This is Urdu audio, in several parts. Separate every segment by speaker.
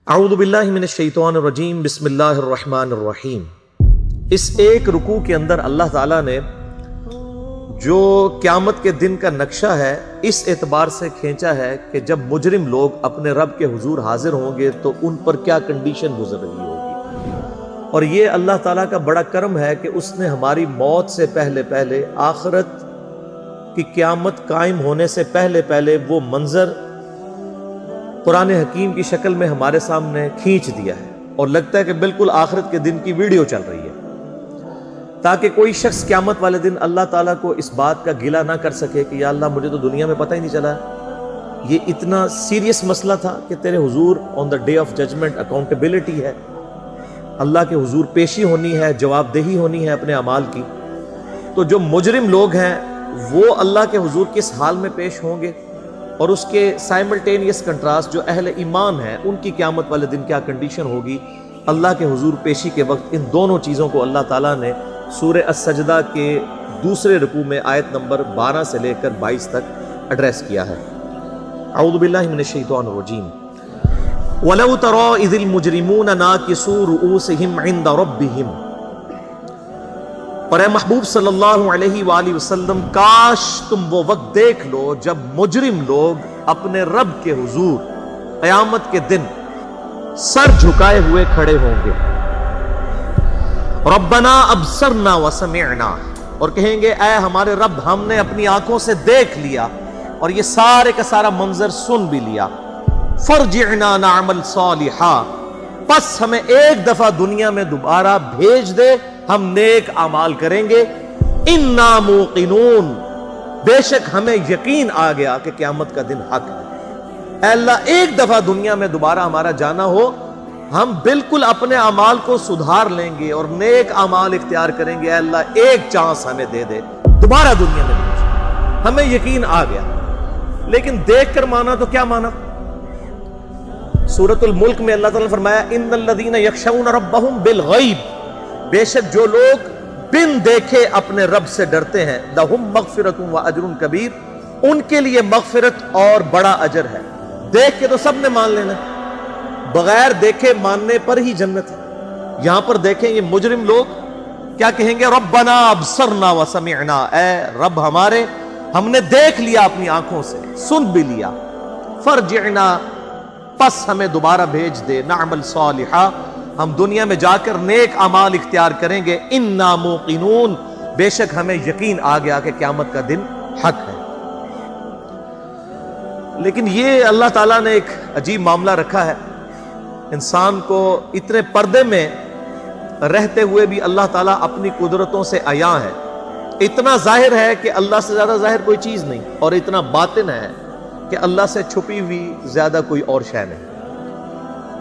Speaker 1: اعوذ باللہ من الشیطان الرجیم بسم اللہ الرحمن الرحیم۔ اس ایک رکوع کے اندر اللہ تعالیٰ نے جو قیامت کے دن کا نقشہ ہے اس اعتبار سے کھینچا ہے کہ جب مجرم لوگ اپنے رب کے حضور حاضر ہوں گے تو ان پر کیا کنڈیشن گزر رہی ہوگی، اور یہ اللہ تعالیٰ کا بڑا کرم ہے کہ اس نے ہماری موت سے پہلے آخرت کی قیامت قائم ہونے سے پہلے وہ منظر قرآن حکیم کی شکل میں ہمارے سامنے کھینچ دیا ہے، اور لگتا ہے کہ بالکل آخرت کے دن کی ویڈیو چل رہی ہے، تاکہ کوئی شخص قیامت والے دن اللہ تعالیٰ کو اس بات کا گلہ نہ کر سکے کہ یا اللہ مجھے تو دنیا میں پتہ ہی نہیں چلا یہ اتنا سیریس مسئلہ تھا کہ تیرے حضور on the day of judgement accountability ہے، اللہ کے حضور پیشی ہونی ہے، جواب دہی ہونی ہے اپنے اعمال کی۔ تو جو مجرم لوگ ہیں وہ اللہ کے حضور کس حال میں پیش ہوں گے، اور اس کے سائملٹینیس کنٹراسٹ جو اہل ایمان ہیں ان کی قیامت والے دن کیا کنڈیشن ہوگی، اللہ کے حضور پیشی کے وقت ان دونوں چیزوں کو اللہ تعالیٰ نے سورہ السجدہ کے دوسرے رکوع میں آیت نمبر 12 سے لے کر 22 تک ایڈریس کیا ہے۔ اعوذ باللہ من الشیطان الرجیم۔ وَلَوْ تَرَىٰ إِذِ الْمُجْرِمُونَ نَاكِسُو رُؤُوسِهِمْ عِنْدَ رَبِّهِمْ، اور اے محبوب صلی اللہ علیہ وآلہ وسلم کاش تم وہ وقت دیکھ لو جب مجرم لوگ اپنے رب کے حضور قیامت کے دن سر جھکائے ہوئے کھڑے ہوں گے، ربنا ابصرنا وسمعنا، اور کہیں گے اے ہمارے رب ہم نے اپنی آنکھوں سے دیکھ لیا اور یہ سارے کا سارا منظر سن بھی لیا، فرجعنا نعمل صالحا، پس ہمیں ایک دفعہ دنیا میں دوبارہ بھیج دے، ہم نیک اعمال کریں گے، انا موقنون، بے شک ہمیں یقین آ گیا کہ قیامت کا دن حق ہے۔ اے اللہ ایک دفعہ دنیا میں دوبارہ ہمارا جانا ہو، ہم بالکل اپنے اعمال کو سدھار لیں گے اور نیک اعمال اختیار کریں گے، اے اللہ ایک چانس ہمیں دے دے، دوبارہ دنیا میں بھیج، ہمیں یقین آ گیا۔ لیکن دیکھ کر مانا تو کیا مانا؟ سورۃ الملک میں اللہ تعالیٰ نے فرمایا ان الذین یخشون ربہم بالغیب، بے شک جو لوگ بن دیکھے اپنے رب سے ڈرتے ہیں، لہم مغفرۃ واجر کبیر، ان کے لیے مغفرت اور بڑا اجر ہے۔ دیکھ کے تو سب نے مان لینا، بغیر دیکھے ماننے پر ہی جنت ہے۔ یہاں پر دیکھیں یہ مجرم لوگ کیا کہیں گے، ربنا ابصرنا وسمعنا، اے رب ہمارے ہم نے دیکھ لیا اپنی آنکھوں سے، سن بھی لیا، فرجعنا، پس ہمیں دوبارہ بھیج دے، نعمل صالحا، ہم دنیا میں جا کر نیک اعمال اختیار کریں گے، انا موقنون، بے شک ہمیں یقین آ گیا کہ قیامت کا دن حق ہے۔ لیکن یہ اللہ تعالیٰ نے ایک عجیب معاملہ رکھا ہے، انسان کو اتنے پردے میں رہتے ہوئے بھی اللہ تعالیٰ اپنی قدرتوں سے عیاں ہے، اتنا ظاہر ہے کہ اللہ سے زیادہ ظاہر کوئی چیز نہیں، اور اتنا باطن ہے کہ اللہ سے چھپی ہوئی زیادہ کوئی اور شے نہیں۔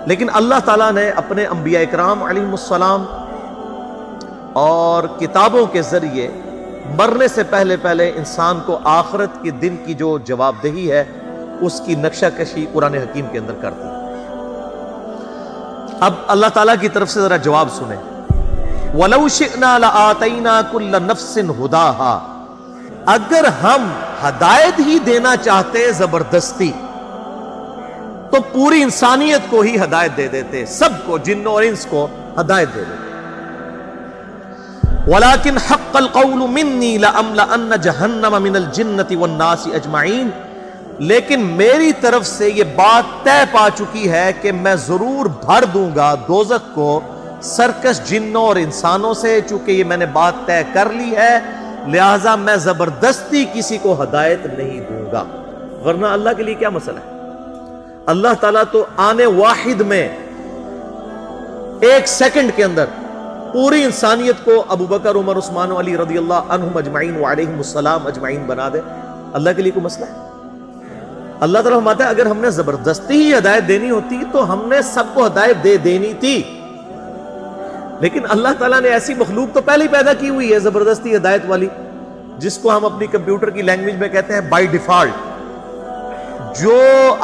Speaker 1: لیکن اللہ تعالیٰ نے اپنے انبیاء اکرام علیہ السلام اور کتابوں کے ذریعے مرنے سے پہلے انسان کو آخرت کے دن کی جو جواب دہی ہے اس کی نقشہ کشی قرآن حکیم کے اندر کرتی ہے۔ اب اللہ تعالیٰ کی طرف سے ذرا جواب سنیں، وَلَوْ شِئْنَا لَآتَيْنَا كُلَّ نَفْسٍ هُدَاهَا، اگر ہم ہدایت ہی دینا چاہتے زبردستی تو پوری انسانیت کو ہی ہدایت دے دیتے، سب کو، جنوں اور انس کو ہدایت دے دیتے۔ وَلَكِنْ حَقَّ الْقَوْلُ مِنِّي لَأَمْلَأَنَّ جَهَنَّمَ مِنَ الْجِنَّةِ وَالنَّاسِ أَجْمَعِينَ، لیکن میری طرف سے یہ بات طے پا چکی ہے کہ میں ضرور بھر دوں گا دوزخ کو سرکش جنوں اور انسانوں سے، چونکہ یہ میں نے بات طے کر لی ہے، لہٰذا میں زبردستی کسی کو ہدایت نہیں دوں گا۔ ورنہ اللہ کے لیے کیا مسئلہ ہے؟ اللہ تعالیٰ تو آنے واحد میں ایک سیکنڈ کے اندر پوری انسانیت کو ابو بکر، عمر، عثمان و علی رضی اللہ عنہم اجمعین وعلیہم السلام اجمعین بنا دے۔ اللہ کے لیے کوئی مسئلہ ہے؟ اللہ تعالیٰ فرماتا ہے اگر ہم نے زبردستی ہی ہدایت دینی ہوتی تو ہم نے سب کو ہدایت دے دینی تھی، لیکن اللہ تعالیٰ نے ایسی مخلوق تو پہلے ہی پیدا کی ہوئی ہے زبردستی ہدایت والی، جس کو ہم اپنی کمپیوٹر کی لینگویج میں کہتے ہیں بائی ڈیفالٹ، جو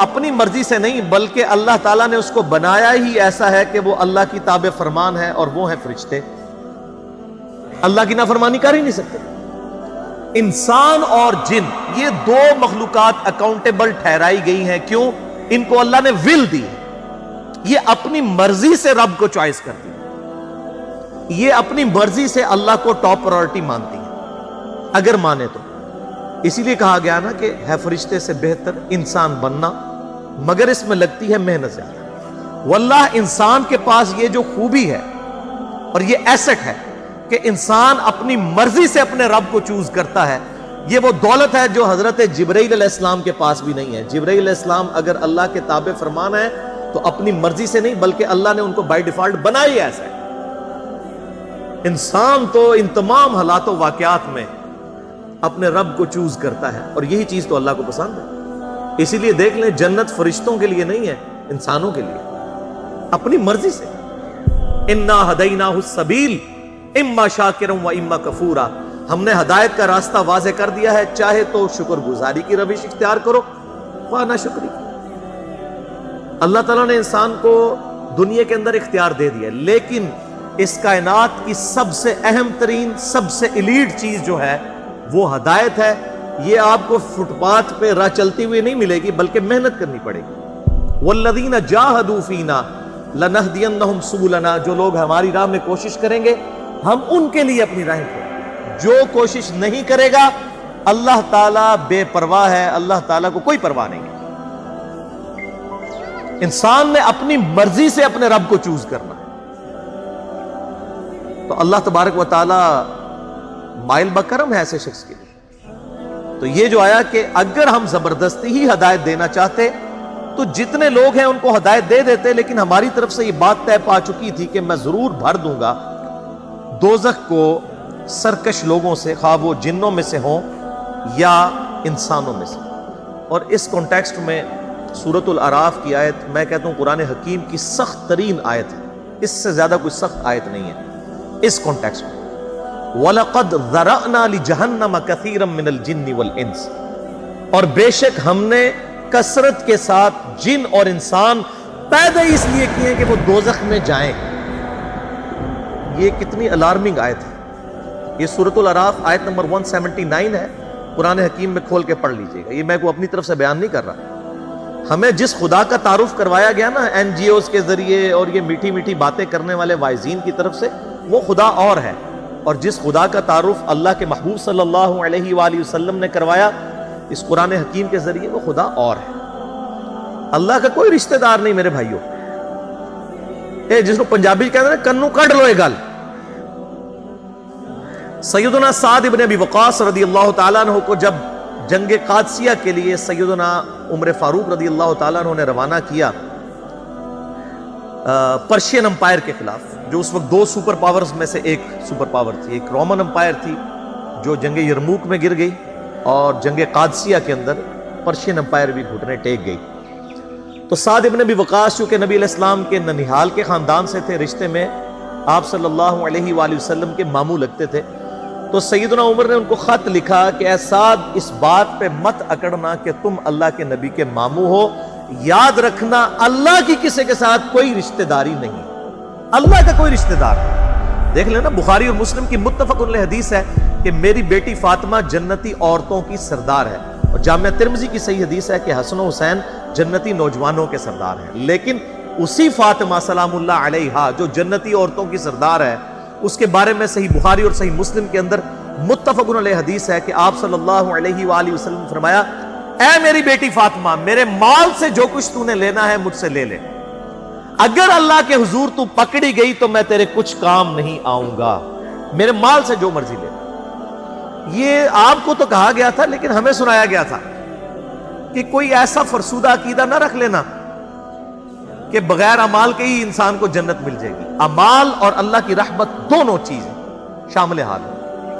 Speaker 1: اپنی مرضی سے نہیں بلکہ اللہ تعالیٰ نے اس کو بنایا ہی ایسا ہے کہ وہ اللہ کی تابع فرمان ہے، اور وہ ہیں فرشتے، اللہ کی نافرمانی کر ہی نہیں سکتے۔ انسان اور جن، یہ دو مخلوقات اکاؤنٹیبل ٹھہرائی گئی ہیں، کیوں؟ ان کو اللہ نے ول دی، یہ اپنی مرضی سے رب کو چوائس کرتی ہے، یہ اپنی مرضی سے اللہ کو ٹاپ پرائورٹی مانتی ہے اگر مانے تو۔ اسی لیے کہا گیا نا کہ ہے فرشتے سے بہتر انسان بننا، مگر اس میں لگتی ہے محنت زیادہ۔ واللہ انسان کے پاس یہ جو خوبی ہے اور یہ ایسٹ ہے کہ انسان اپنی مرضی سے اپنے رب کو چوز کرتا ہے، یہ وہ دولت ہے جو حضرت جبرائیل علیہ السلام کے پاس بھی نہیں ہے۔ جبرائیل علیہ السلام اگر اللہ کے تابع فرمان ہے تو اپنی مرضی سے نہیں، بلکہ اللہ نے ان کو بائی ڈیفالٹ بنا ہی ایسا ہے۔ انسان تو ان تمام حالات و واقعات میں اپنے رب کو چوز کرتا ہے، اور یہی چیز تو اللہ کو پسند ہے۔ اسی لیے دیکھ لیں، جنت فرشتوں کے لیے نہیں ہے، انسانوں کے لیے، اپنی مرضی سے۔ انا ہدیناہ السبیل اما شاکرا و اما کفورا، ہم نے ہدایت کا راستہ واضح کر دیا ہے، چاہے تو شکر گزاری کی روش اختیار کرو، خواہ نہ شکری کی۔ اللہ تعالیٰ نے انسان کو دنیا کے اندر اختیار دے دیا، لیکن اس کائنات کی سب سے اہم ترین، سب سے ایلیٹ چیز جو ہے وہ ہدایت ہے۔ یہ آپ کو فٹ پاتھ پہ راہ چلتی ہوئی نہیں ملے گی، بلکہ محنت کرنی پڑے گی۔ والذین جاہدوا فینا لنہدینہم سبلنا، جو لوگ ہماری راہ میں کوشش کریں گے ہم ان کے لیے اپنی راہیں کھولیں گے۔ جو کوشش نہیں کرے گا اللہ تعالیٰ بے پرواہ ہے، اللہ تعالیٰ کو کوئی پرواہ نہیں ہے۔ انسان نے اپنی مرضی سے اپنے رب کو چوز کرنا ہے، تو اللہ تبارک و تعالیٰ مائل بکرم ہے ایسے شخص کے لیے۔ تو یہ جو آیا کہ اگر ہم زبردستی ہی ہدایت دینا چاہتے تو جتنے لوگ ہیں ان کو ہدایت دے دیتے، لیکن ہماری طرف سے یہ بات طے پا چکی تھی کہ میں ضرور بھر دوں گا دوزخ کو سرکش لوگوں سے، خواہ وہ جنوں میں سے ہوں یا انسانوں میں سے۔ اور اس کانٹیکسٹ میں سورۃ الاعراف کی آیت میں کہتا ہوں قرآن حکیم کی سخت ترین آیت ہے، اس سے زیادہ کوئی سخت آیت نہیں ہے اس کانٹیکسٹ میں۔ وَلَقَدْ ذَرَأْنَا لِجَهَنَّمَ كَثِيرًا مِنَ الْجِنِّ وَالْإِنسِ، اور بے شک ہم نے کثرت کے ساتھ جن اور انسان پیدا اس لیے کیے کہ وہ دوزخ میں جائیں۔ یہ کتنی الارمنگ آیت ہے۔ یہ سورۃ الاعراف آیت نمبر 179 ہے، قرآن حکیم میں کھول کے پڑھ لیجئے گا، یہ میں کوئی اپنی طرف سے بیان نہیں کر رہا۔ ہمیں جس خدا کا تعارف کروایا گیا نا این جی اوز کے ذریعے اور یہ میٹھی میٹھی باتیں کرنے والے وائزین کی طرف سے، وہ خدا اور ہے، اور جس خدا کا تعارف اللہ کے محبوب صلی اللہ علیہ وآلہ وسلم نے کروایا اس قرآن حکیم کے ذریعے، وہ خدا اور ہے۔ اللہ کا کوئی رشتہ دار نہیں میرے بھائیوں، جس کو پنجابی کہتے ہیں نا کنو کڈ لو یہ گل۔ سیدنا سعد ابن ابی وقاص رضی اللہ تعالیٰ عنہ کو جب جنگ قادسیہ کے لیے سیدنا عمر فاروق رضی اللہ تعالیٰ عنہ نے روانہ کیا پرشین امپائر کے خلاف، جو اس وقت دو سپر پاورز میں سے ایک سپر پاور تھی، ایک رومن امپائر تھی جو جنگ یرموک میں گر گئی، اور جنگ قادسیہ کے اندر پرشین امپائر بھی گھٹنے ٹیک گئی۔ تو سعد ابن ابی وقاص چونکہ نبی علیہ السلام کے ننیحال کے خاندان سے تھے، رشتے میں آپ صلی اللہ علیہ وآلہ وسلم کے ماموں لگتے تھے، تو سیدنا عمر نے ان کو خط لکھا کہ اے سعد، اس بات پہ مت اکڑنا کہ تم اللہ کے نبی کے ماموں ہو، یاد رکھنا اللہ کی کسی کے ساتھ کوئی رشتہ داری نہیں، اللہ کا کوئی رشتہ دار نہیں۔ دیکھ لینا بخاری اور مسلم کی متفق علیہ حدیث ہے کہ میری بیٹی فاطمہ جنتی عورتوں کی سردار ہے، اور جامعہ ترمذی کی صحیح حدیث ہے کہ حسن و حسین جنتی نوجوانوں کے سردار ہیں۔ لیکن اسی فاطمہ سلام اللہ علیہا جو جنتی عورتوں کی سردار ہے، اس کے بارے میں صحیح بخاری اور صحیح مسلم کے اندر متفق علیہ حدیث ہے کہ آپ صلی اللہ علیہ وآلہ وسلم نے فرمایا، اے میری بیٹی فاطمہ، میرے مال سے جو کچھ تو نے لینا ہے مجھ سے لے لے، اگر اللہ کے حضور تو پکڑی گئی تو میں تیرے کچھ کام نہیں آؤں گا، میرے مال سے جو مرضی لے۔ یہ آپ کو تو کہا گیا تھا، لیکن ہمیں سنایا گیا تھا کہ کوئی ایسا فرسودہ عقیدہ نہ رکھ لینا کہ بغیر اعمال کے ہی انسان کو جنت مل جائے گی۔ اعمال اور اللہ کی رحمت دونوں چیزیں شامل حال ہیں۔